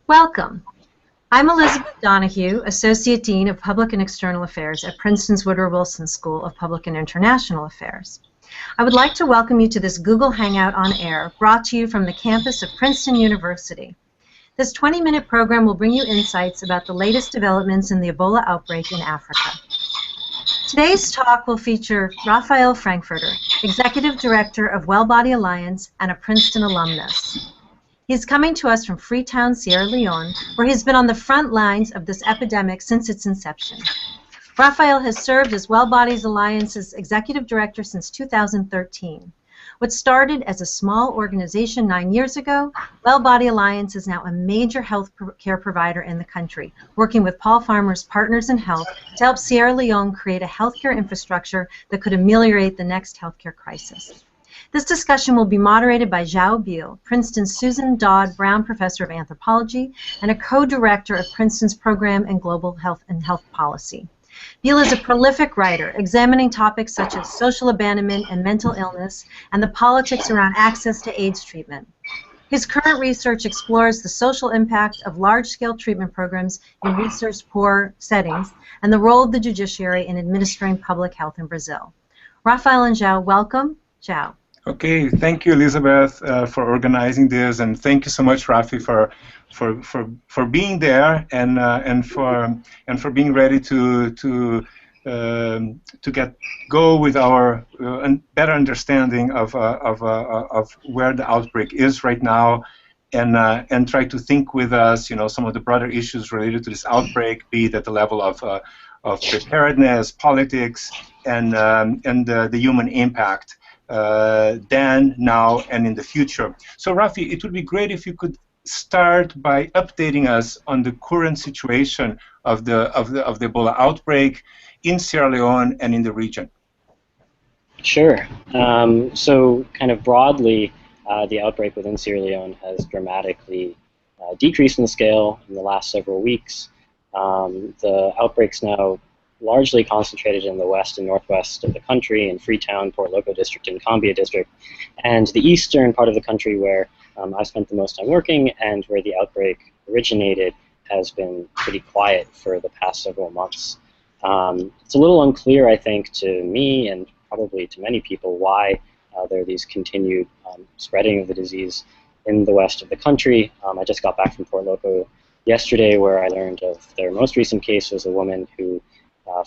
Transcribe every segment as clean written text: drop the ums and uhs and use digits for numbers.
Welcome. I'm Elizabeth Donahue, Associate Dean of Public and External Affairs at Princeton's Woodrow Wilson School of Public and International Affairs. I would like to welcome you to this Google Hangout on Air, brought to you from the campus of Princeton University. This 20-minute program will bring you insights about the latest developments in the Ebola outbreak in Africa. Today's talk will feature Raphael Frankfurter, Executive Director of Well-Body Alliance and a Princeton alumnus. He's coming to us from Freetown, Sierra Leone, where he's been on the front lines of this epidemic since its inception. Raphael has served as Well-Body Alliance's Executive Director since 2013. What started as a small organization 9 years ago, Well-Body Alliance is now a major health care provider in the country, working with Paul Farmer's Partners in Health to help Sierra Leone create a healthcare infrastructure that could ameliorate the next healthcare crisis. This discussion will be moderated by Zhao Beal, Princeton's Susan Dodd Brown Professor of Anthropology and a co-director of Princeton's Program in Global Health and Health Policy. Beal is a prolific writer, examining topics such as social abandonment and mental illness, and the politics around access to AIDS treatment. His current research explores the social impact of large-scale treatment programs in resource-poor settings and the role of the judiciary in administering public health in Brazil. Raphael and Zhao, welcome. Zhao. Okay, thank you, Elizabeth, for organizing this, and thank you so much, Rafi, for being there and for being ready to go with our better understanding of where the outbreak is right now, and try to think with us, some of the broader issues related to this outbreak, be it at the level of preparedness, politics, and the human impact. Then, now, and in the future. So, Rafi, it would be great if you could start by updating us on the current situation of the Ebola outbreak in Sierra Leone and in the region. Sure. So, kind of broadly, the outbreak within Sierra Leone has dramatically decreased in scale in the last several weeks. The outbreak's now largely concentrated in the west and northwest of the country, in Freetown, Port Loko district, and Cambia district, and the eastern part of the country where I spent the most time working and where the outbreak originated has been pretty quiet for the past several months. It's a little unclear, I think, to me and probably to many people why there are these continued spreading of the disease in the west of the country. I just got back from Port Loko yesterday, where I learned of their most recent case was a woman who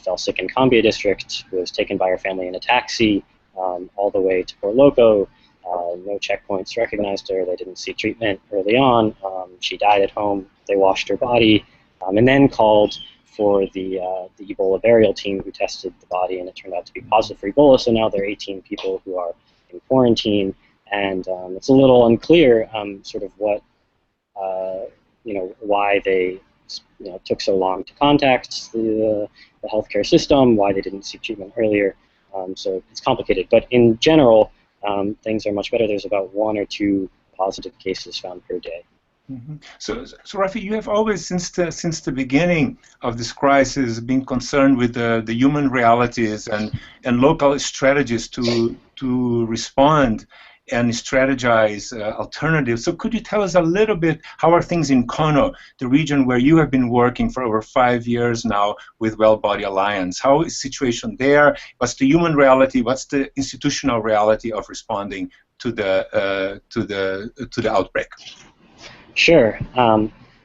fell sick in Cambia district, who was taken by her family in a taxi all the way to Port Loko. No checkpoints recognized her. They didn't seek treatment early on. She died at home. They washed her body and then called for the Ebola burial team, who tested the body, and it turned out to be positive for Ebola. So now there are 18 people who are in quarantine, and it's a little unclear sort of what, why they took so long to contact the healthcare system, why they didn't seek treatment earlier. So it's complicated. But in general, things are much better. There's about 1 or 2 positive cases found per day. Mm-hmm. So Rafi, you have always, since the beginning of this crisis, been concerned with the human realities and local strategies to respond and strategize alternatives. So could you tell us a little bit, how are things in Kono, the region where you have been working for over 5 years now with Well-Body Alliance? How is the situation there? What's the human reality? What's the institutional reality of responding to the outbreak? Sure.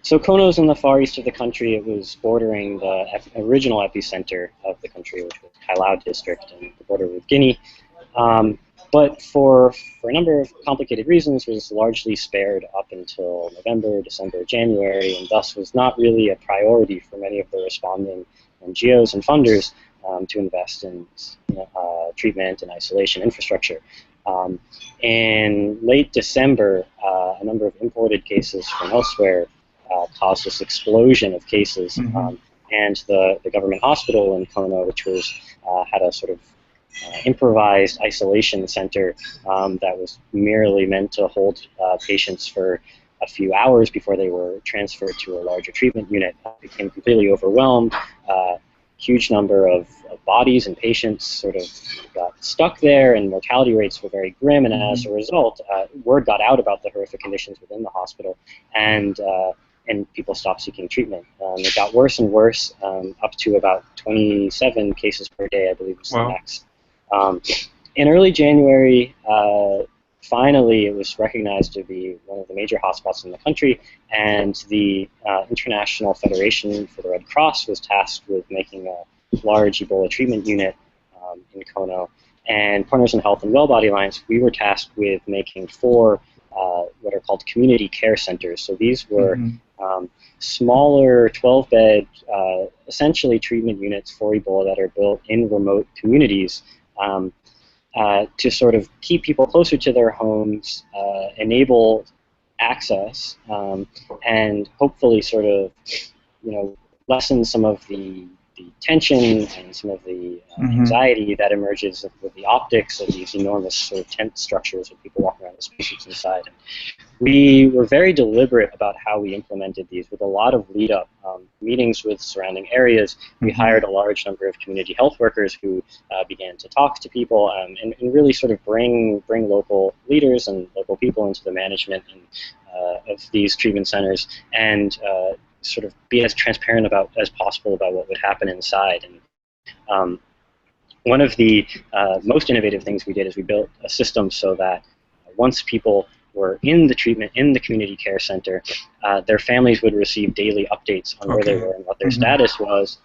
So Kono's in the far east of the country. It was bordering the original epicenter of the country, which was Kailau district and the border with Guinea. But for a number of complicated reasons, was largely spared up until November, December, January, and thus was not really a priority for many of the responding NGOs and funders to invest in treatment and isolation infrastructure. In late December, a number of imported cases from elsewhere caused this explosion of cases, and the government hospital in Kono, which was had a sort of improvised isolation center that was merely meant to hold patients for a few hours before they were transferred to a larger treatment unit, became completely overwhelmed. Huge number of bodies and patients sort of got stuck there, and mortality rates were very grim, and as a result, word got out about the horrific conditions within the hospital, and and people stopped seeking treatment. It got worse and worse, up to about 27 cases per day, I believe was the max. In early January, finally, it was recognized to be one of the major hotspots in the country, and the International Federation for the Red Cross was tasked with making a large Ebola treatment unit in Kono. And Partners in Health and Well Body Alliance, we were tasked with making 4 what are called community care centers. So these were smaller 12-bed, essentially treatment units for Ebola that are built in remote communities to sort of keep people closer to their homes, enable access, and hopefully sort of, lessen some of the tension and some of the anxiety that emerges with the optics of these enormous sort of tent structures with people walking around the spaces inside. And we were very deliberate about how we implemented these, with a lot of lead-up meetings with surrounding areas. We hired a large number of community health workers who began to talk to people and really sort of bring local leaders and local people into the management of these treatment centers, and sort of be as transparent as possible about what would happen inside. And one of the most innovative things we did is we built a system so that once people were in the treatment, in the community care center, their families would receive daily updates on where they were and what their status was,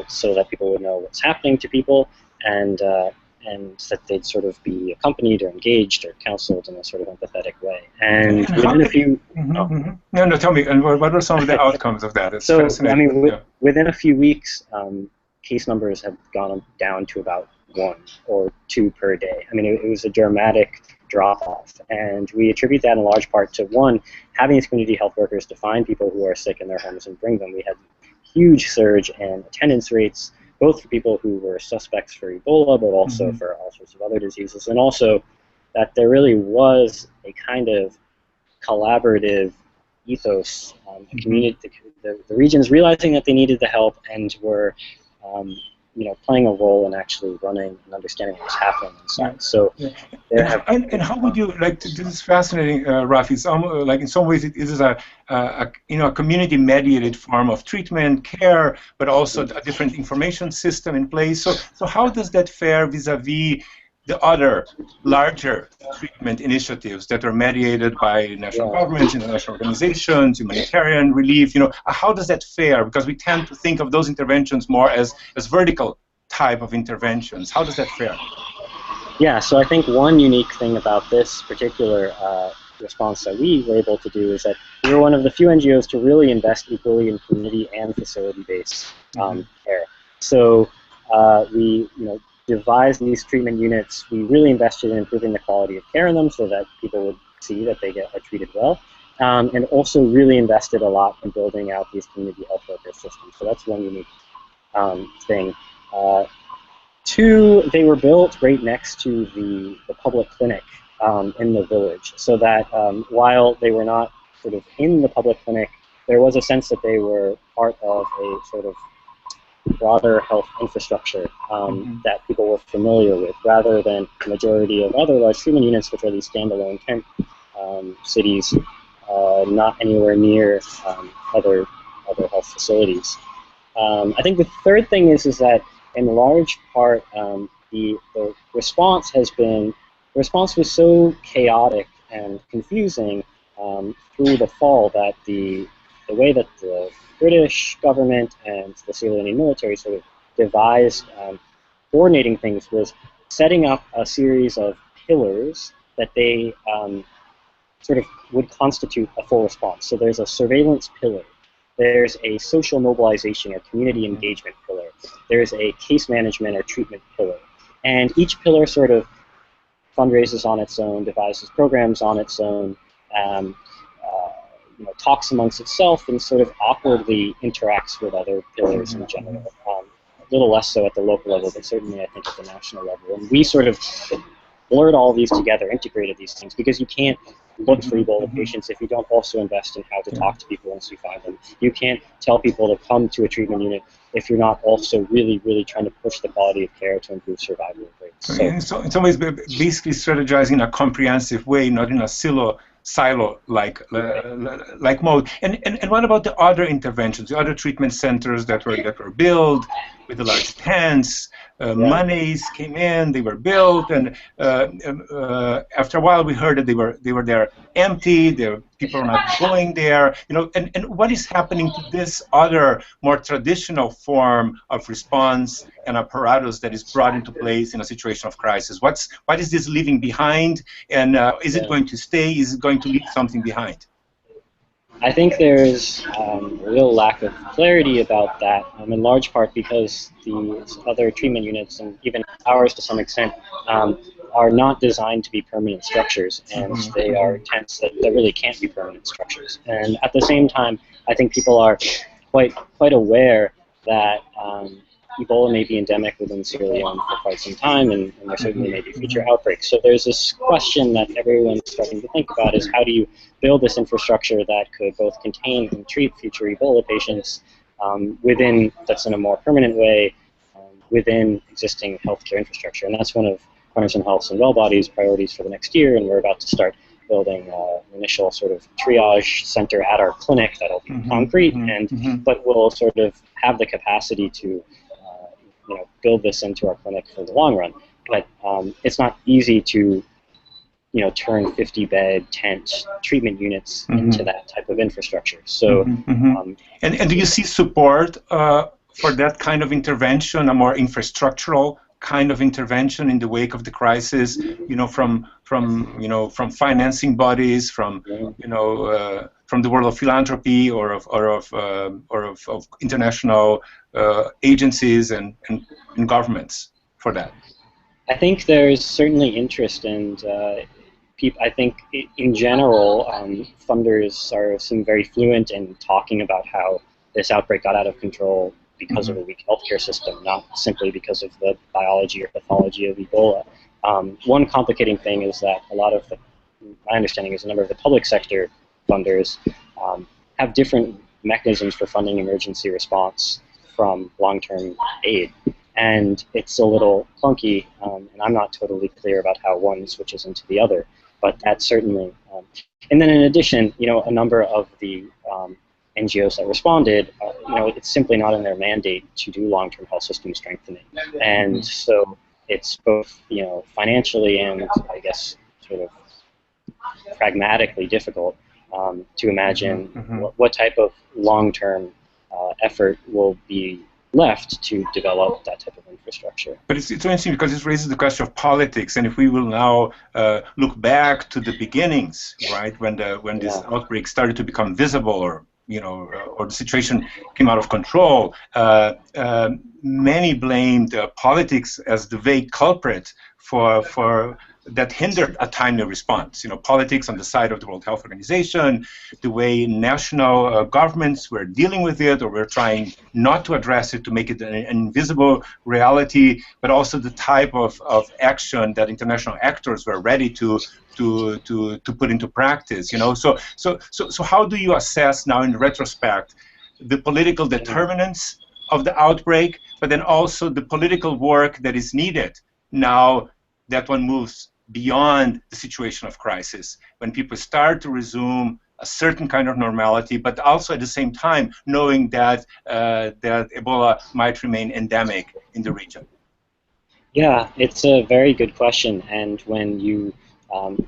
so that people would know what's happening to people, and that they'd sort of be accompanied or engaged or counseled in a sort of empathetic way. And within a few... No, tell me, and what are some of the outcomes of that? It's so, fascinating. I mean, within a few weeks, case numbers have gone down to about 1 or 2 per day. I mean, it was a dramatic drop-off, and we attribute that in large part to, 1, having these community health workers to find people who are sick in their homes and bring them. We had huge surge in attendance rates, both for people who were suspects for Ebola, but also for all sorts of other diseases, and also that there really was a kind of collaborative ethos, community, the regions realizing that they needed the help and were playing a role in actually running and understanding what was happening inside. So, and how would you this is fascinating, Rafi. It's almost like in some ways it is a community-mediated form of treatment, care, but also a different information system in place. So how does that fare vis-a-vis the other larger treatment initiatives that are mediated by national governments, international organizations, humanitarian relief? How does that fare? Because we tend to think of those interventions more as vertical type of interventions. How does that fare? Yeah, so I think one unique thing about this particular response that we were able to do is that we were one of the few NGOs to really invest equally in community and facility-based care. So we devised these treatment units. We really invested in improving the quality of care in them so that people would see that they are treated well, and also really invested a lot in building out these community health worker systems. So that's one unique thing. 2, they were built right next to the public clinic in the village, so that while they were not sort of in the public clinic, there was a sense that they were part of a sort of broader health infrastructure that people were familiar with, rather than the majority of other large treatment units, which are these standalone tent cities, not anywhere near other health facilities. I think the third thing is that in large part the response was so chaotic and confusing through the fall that the way that the British government and the Sierra Leone military sort of devised coordinating things was setting up a series of pillars that they sort of would constitute a full response. So there's a surveillance pillar, there's a social mobilization or community engagement pillar, there's a case management or treatment pillar, and each pillar sort of fundraises on its own, devises programs on its own, talks amongst itself, and sort of awkwardly interacts with other pillars in general. A little less so at the local level, but certainly I think at the national level. And we sort of blurred all these together, integrated these things, because you can't look for Ebola patients if you don't also invest in how to talk to people once you find them. You can't tell people to come to a treatment unit if you're not also really, really trying to push the quality of care to improve survival rates. So in some ways, basically strategizing in a comprehensive way, not in a silo silo-like mode. And what about the other interventions, the other treatment centers that were built with the large tents? Monies came in, they were built, and after a while we heard that they were there empty. People are not going there. And what is happening to this other more traditional form of response and apparatus that is brought into place in a situation of crisis? What is this leaving behind, and is it going to stay? Is it going to leave something behind? I think there's a real lack of clarity about that, in large part because the other treatment units, and even ours to some extent, are not designed to be permanent structures, and they are tents that really can't be permanent structures. And at the same time, I think people are quite aware that Ebola may be endemic within Sierra Leone for quite some time, and there certainly may be future outbreaks. So there's this question that everyone's starting to think about, is how do you build this infrastructure that could both contain and treat future Ebola patients that's in a more permanent way, within existing healthcare infrastructure. And that's one of Cornerstone Health's and WellBody's priorities for the next year, and we're about to start building an initial sort of triage center at our clinic that'll be concrete, but will sort of have the capacity to build this into our clinic for the long run. But it's not easy to turn 50-bed tent treatment units into that type of infrastructure. So, and do you see support for that kind of intervention, a more infrastructural kind of intervention in the wake of the crisis? From financing bodies, from the world of philanthropy, or of international agencies and governments for that? I think there's certainly interest, and I think in general, funders seem very fluent in talking about how this outbreak got out of control because of a weak healthcare system, not simply because of the biology or pathology of Ebola. One complicating thing is that my understanding is a number of the public sector funders have different mechanisms for funding emergency response from long-term aid. And it's a little clunky, and I'm not totally clear about how one switches into the other, but that's certainly. And then in addition, a number of the NGOs that responded, it's simply not in their mandate to do long-term health system strengthening. And so it's both, financially and I guess sort of pragmatically difficult to imagine what type of long-term effort will be left to develop that type of infrastructure. But it's interesting because it raises the question of politics, and if we will now look back to the beginnings, right, when this outbreak started to become visible, or the situation came out of control, many blamed politics as the vague culprit for that hindered a timely response. Politics on the side of the World Health Organization, the way national governments were dealing with it, or were trying not to address it to make it an invisible reality, but also the type of action that international actors were ready to put into practice. So how do you assess now in retrospect the political determinants of the outbreak, but then also the political work that is needed now that one moves beyond the situation of crisis, when people start to resume a certain kind of normality, but also at the same time knowing that that Ebola might remain endemic in the region? Yeah, it's a very good question, and when you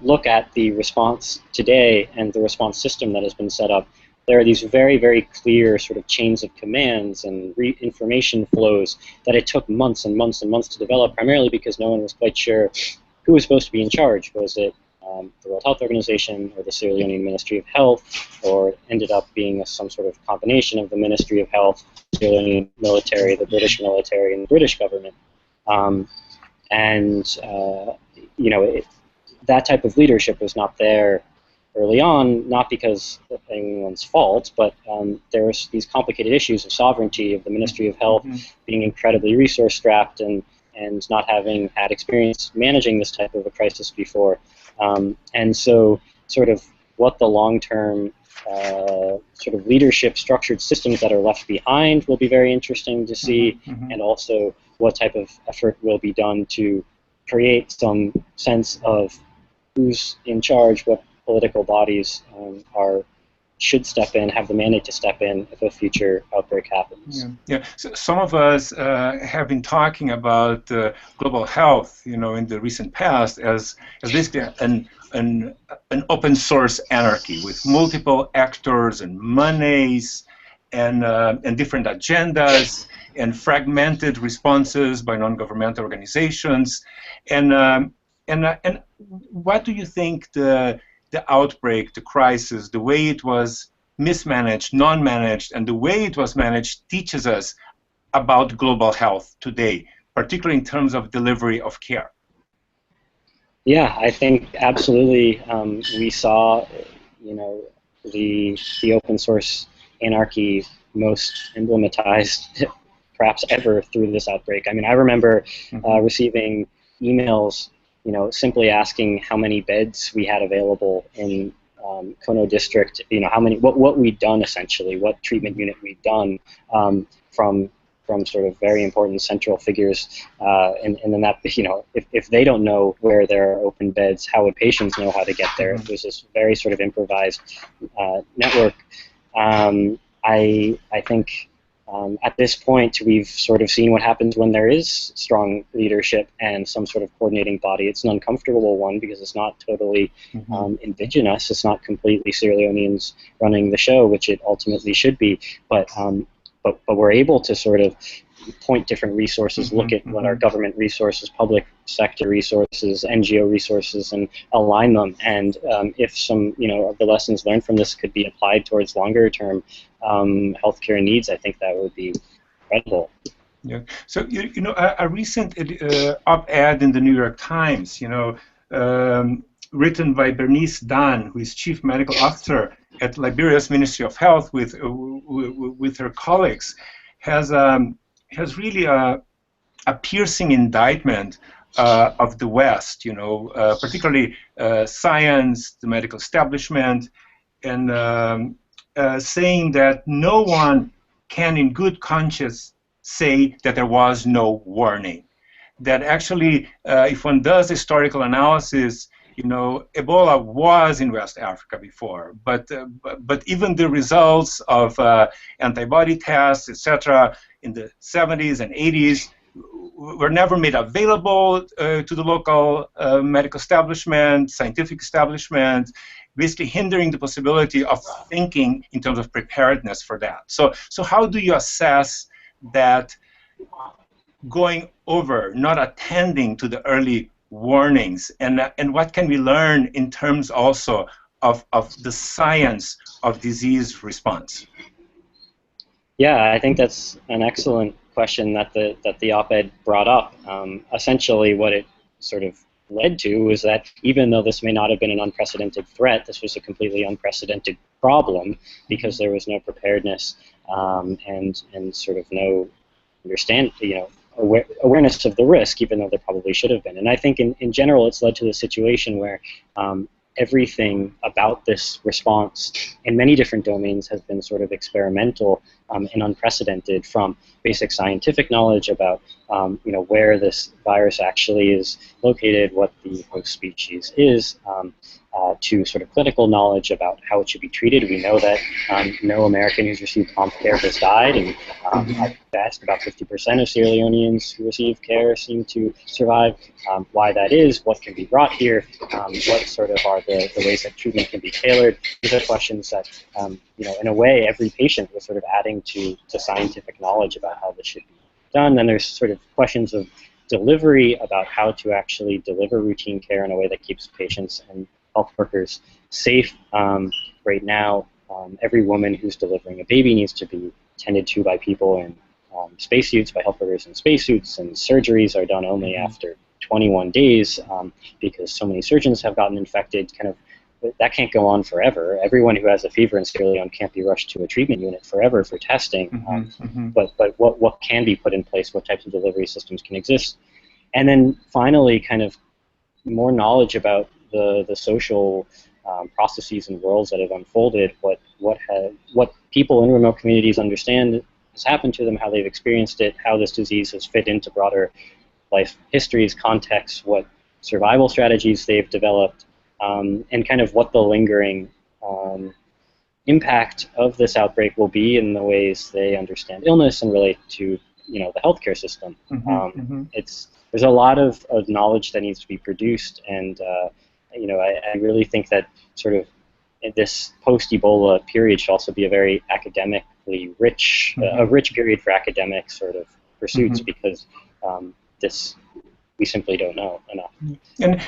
look at the response today and the response system that has been set up, there are these very, very clear sort of chains of commands and information flows that it took months and months and months to develop, primarily because no one was quite sure who was supposed to be in charge. Was it the World Health Organization or the Sierra Leone Ministry of Health, or ended up being some sort of combination of the Ministry of Health, the Sierra Leone military, the British military, and the British government. That type of leadership was not there early on, not because of anyone's fault, but there's these complicated issues of sovereignty of the Ministry of Health being incredibly resource-strapped and not having had experience managing this type of a crisis before. And so sort of what the long-term sort of leadership structured systems that are left behind will be very interesting to see, and also what type of effort will be done to create some sense of who's in charge, what political bodies should step in, have the mandate to step in if a future outbreak happens. Yeah. So some of us have been talking about global health, in the recent past as basically an open source anarchy with multiple actors and monies and different agendas and fragmented responses by non-governmental organizations. And what do you think the outbreak, the crisis, the way it was mismanaged, non-managed, and the way it was managed teaches us about global health today, particularly in terms of delivery of care? Yeah, I think absolutely. We saw, the open source anarchy most emblematized perhaps ever through this outbreak. I mean, I remember receiving emails, simply asking how many beds we had available in Kono district, what we'd done essentially, what treatment unit we'd done from sort of very important central figures, and then that, if they don't know where there are open beds, how would patients know how to get there? It was this very sort of improvised network. I think at this point we've sort of seen what happens when there is strong leadership and some sort of coordinating body. It's an uncomfortable one because it's not totally indigenous. It's not completely Sierra Leoneans running the show, which it ultimately should be. But we're able to sort of point different resources, look at what our government resources, public sector resources, NGO resources, and align them. And if some, of the lessons learned from this could be applied towards longer-term healthcare needs, I think that would be incredible. Yeah. So a recent op-ed in the New York Times, written by Bernice Dunn, who is chief medical officer at Liberia's Ministry of Health, with her colleagues, has really a piercing indictment of the West, particularly science, the medical establishment, and saying that no one can in good conscience say that there was no warning. That actually, if one does historical analysis, Ebola was in West Africa before, but even the results of antibody tests, etc., in the 70s and 80s were never made available to the local medical establishment, scientific establishment, basically hindering the possibility of thinking in terms of preparedness for that. So how do you assess that going over, not attending to the early warnings, and what can we learn in terms also of the science of disease response? Yeah, I think that's an excellent question that the op-ed brought up. Essentially, what it sort of led to was that even though this may not have been an unprecedented threat, this was a completely unprecedented problem because there was no preparedness and sort of no awareness of the risk, even though there probably should have been. And I think in general it's led to the situation where everything about this response in many different domains has been sort of experimental and unprecedented, from basic scientific knowledge about where this virus actually is located, what the host species is, to sort of clinical knowledge about how it should be treated. We know that no American who's received prompt care has died, and at best about 50% of Sierra Leoneans who receive care seem to survive. Why that is, what can be brought here, what sort of are the ways that treatment can be tailored. These are questions that, in a way, every patient was sort of adding to scientific knowledge about how this should be done. Then there's sort of questions of delivery, about how to actually deliver routine care in a way that keeps patients and health workers safe. Right now, every woman who's delivering a baby needs to be tended to by people in spacesuits, by health workers in spacesuits, and surgeries are done only after 21 days because so many surgeons have gotten infected. That can't go on forever. Everyone who has a fever in Sierra Leone can't be rushed to a treatment unit forever for testing. But what can be put in place? What types of delivery systems can exist? And then finally, kind of more knowledge about the social processes and worlds that have unfolded. What people in remote communities understand has happened to them, how they've experienced it, how this disease has fit into broader life histories, contexts, what survival strategies they've developed, and kind of what the lingering impact of this outbreak will be in the ways they understand illness and relate to the healthcare system. There's a lot of knowledge that needs to be produced, and I really think that sort of this post-Ebola period should also be a very academically rich, a rich period for academic sort of pursuits, because this we simply don't know enough. And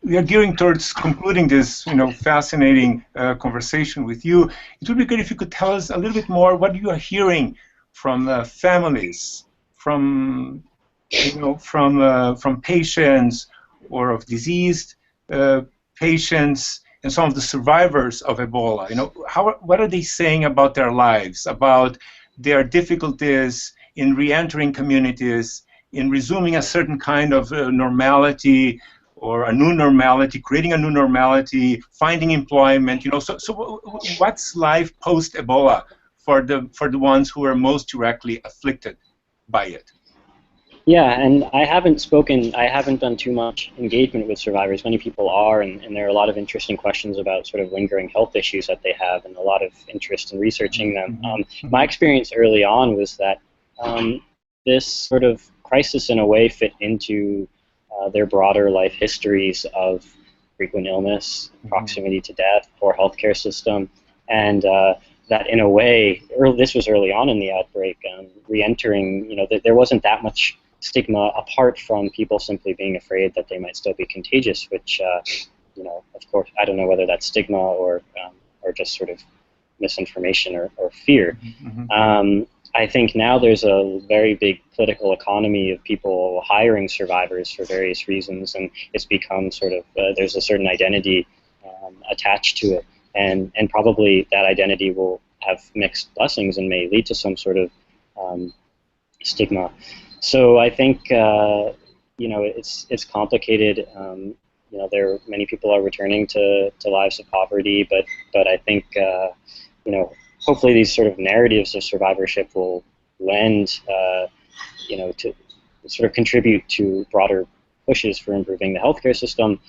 we are gearing towards concluding this, fascinating conversation with you. It would be good if you could tell us a little bit more what you are hearing from families, from from patients, or of diseased patients, and some of the survivors of Ebola. What are they saying about their lives, about their difficulties in re-entering communities, in resuming a certain kind of normality, or a new normality, creating a new normality, finding employment. So what's life post Ebola for the ones who are most directly afflicted by it? Yeah, and I haven't done too much engagement with survivors. Many people are, and there are a lot of interesting questions about sort of lingering health issues that they have, and a lot of interest in researching them. My experience early on was that this sort of crisis in a way fit into their broader life histories of frequent illness, proximity to death, poor healthcare system, and that in a way, this was early on in the outbreak, re-entering, there wasn't that much stigma apart from people simply being afraid that they might still be contagious, which, of course, I don't know whether that's stigma or just sort of misinformation or fear. I think now there's a very big political economy of people hiring survivors for various reasons, and it's become sort of, there's a certain identity attached to it, and probably that identity will have mixed blessings and may lead to some sort of stigma. So I think it's complicated. Many people are returning to lives of poverty, but I think hopefully these sort of narratives of survivorship will lend to sort of contribute to broader pushes for improving the healthcare system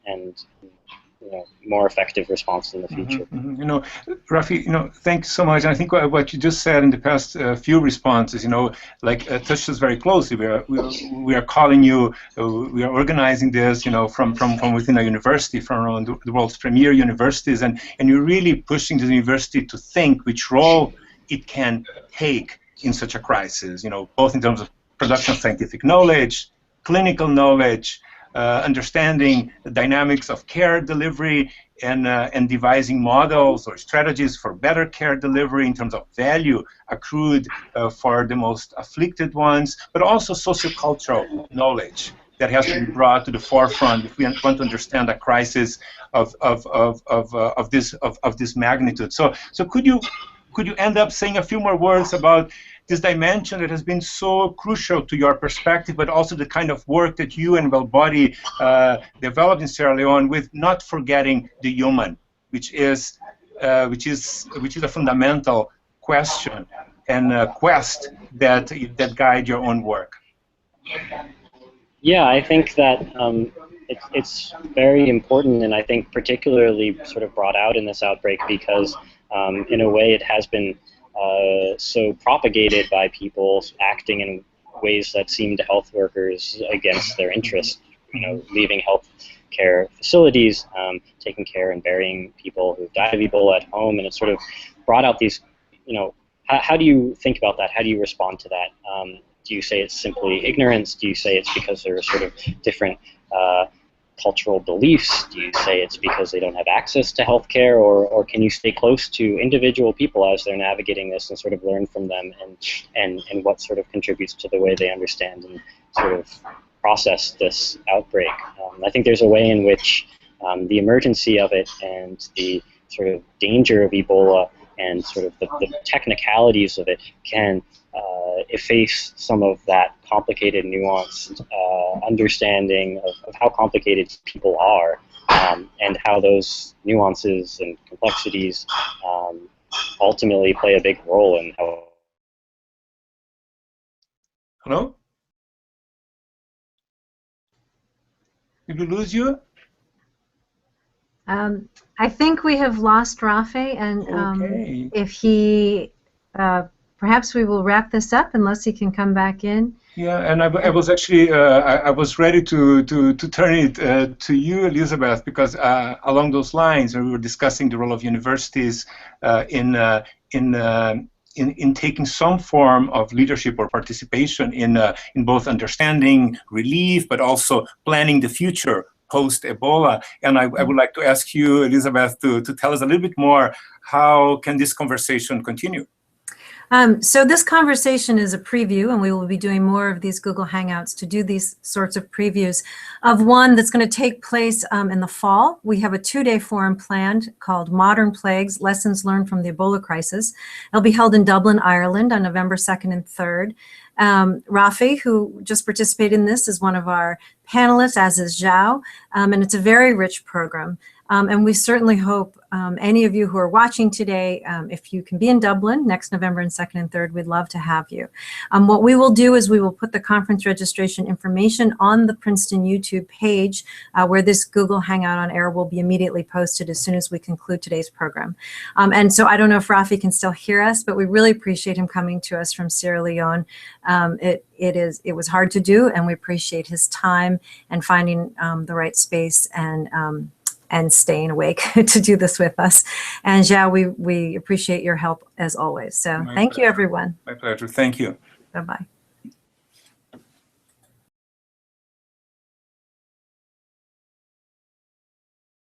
and more effective response in the future. Rafi, thanks so much. And I think what you just said in the past few responses, touched us very closely. We are calling you, we are organizing this, from within a university, from the world's premier universities, and you're really pushing the university to think which role it can take in such a crisis, both in terms of production of scientific knowledge, clinical knowledge, understanding the dynamics of care delivery, and devising models or strategies for better care delivery in terms of value accrued for the most afflicted ones, but also sociocultural knowledge that has to be brought to the forefront if we want to understand a crisis of this magnitude. So could you end up saying a few more words about this dimension that has been so crucial to your perspective, but also the kind of work that you and Wellbody developed in Sierra Leone, with not forgetting the human, which is a fundamental question and quest that guide your own work. Yeah, I think that it's very important, and I think particularly sort of brought out in this outbreak because in a way it has been so propagated by people acting in ways that seem to health workers against their interests, leaving health care facilities, taking care and burying people who've died of Ebola at home, and it sort of brought out these, how do you think about that? How do you respond to that? Do you say it's simply ignorance? Do you say it's because there are sort of different cultural beliefs? Do you say it's because they don't have access to healthcare, or can you stay close to individual people as they're navigating this and sort of learn from them and what sort of contributes to the way they understand and sort of process this outbreak? I think there's a way in which the emergency of it and the sort of danger of Ebola and sort of the technicalities of it can efface some of that complicated, nuanced understanding of how complicated people are, and how those nuances and complexities ultimately play a big role in how. Hello? Did we lose you? I think we have lost Rafi, and Okay. if he, perhaps we will wrap this up unless he can come back in. Yeah, and I was actually I was ready to turn it to you, Elizabeth, because along those lines, we were discussing the role of universities in taking some form of leadership or participation in both understanding relief, but also planning the future post Ebola. And I would like to ask you, Elizabeth, to tell us a little bit more. How can this conversation continue? So this conversation is a preview, and we will be doing more of these Google Hangouts to do these sorts of previews of one that's going to take place in the fall. We have a 2-day forum planned called Modern Plagues, Lessons Learned from the Ebola Crisis. It'll be held in Dublin, Ireland on November 2nd and 3rd. Rafi, who just participated in this, is one of our panelists, as is Zhao, and it's a very rich program. And we certainly hope any of you who are watching today, if you can be in Dublin next November and 2nd and 3rd, we'd love to have you. What we will do is we will put the conference registration information on the Princeton YouTube page where this Google Hangout on Air will be immediately posted as soon as we conclude today's program. And so I don't know if Rafi can still hear us, but we really appreciate him coming to us from Sierra Leone. It was hard to do, and we appreciate his time and finding the right space and staying awake to do this with us. And Zhao, we appreciate your help as always. So thank you, everyone. My pleasure. Thank you. Bye-bye.